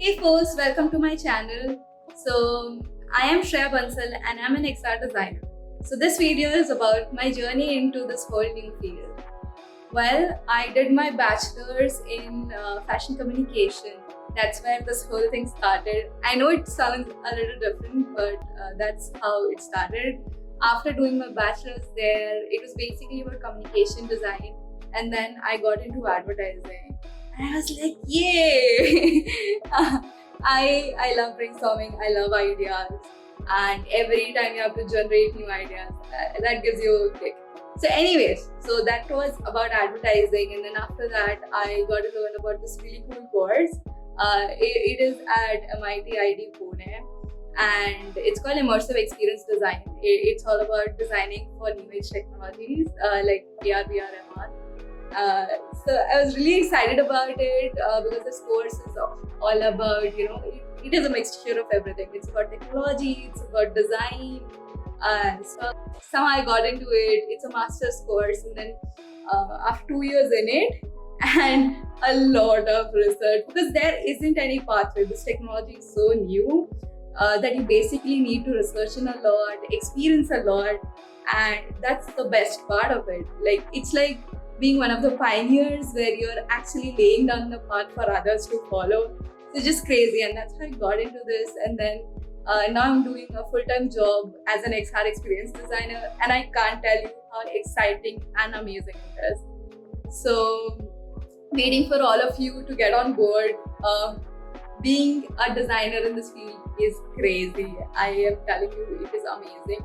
Hey folks, welcome to my channel. I am Shreya Bansal and I'm an XR designer. So, this video is about my journey into this whole new field. Well, I did my bachelor's in fashion communication. That's where this whole thing started. I know it sounds a little different, but that's how it started. After doing my bachelor's there, it was basically about communication design, and then I got into advertising. And I was like, yay! I love brainstorming. I love ideas, and every time you have to generate new ideas, that gives you a kick. So, anyways, so that was about advertising, and then after that, I got to learn about this really cool course. It is at MIT ID Pune, and it's called Immersive Experience Design. It's all about designing for new age technologies like AR, VR, MR. Uh, so I was really excited about it because this course is all about, it is a mixture of everything. It's about technology, it's about design. So somehow I got into it. It's a master's course, and then after 2 years in it, and a lot of research because there isn't any pathway. This technology is so new that you basically need to research in a lot, experience a lot, and that's the best part of it. Like it's like being one of the pioneers where you're actually laying down the path for others to follow. So just crazy, and that's how I got into this. And then now I'm doing a full-time job as an XR experience designer, and I can't tell you how exciting and amazing it is. So waiting for all of you to get on board. Being a designer in this field is crazy. I am telling you, it is amazing.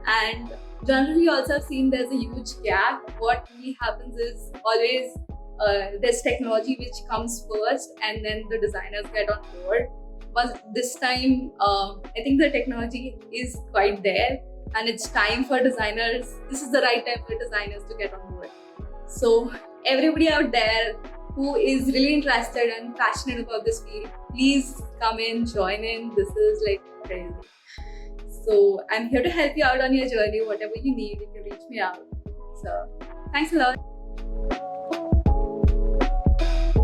And generally also I've seen there's a huge gap. What really happens is always there's technology which comes first and then the designers get on board. But this time I think the technology is quite there, and it's time for designers. This is the right time for designers to get on board. So everybody out there who is really interested and passionate about this field, please come in, join in. This is like crazy. So I'm here to help you out on your journey. Whatever you need, you can reach me out. So thanks a lot.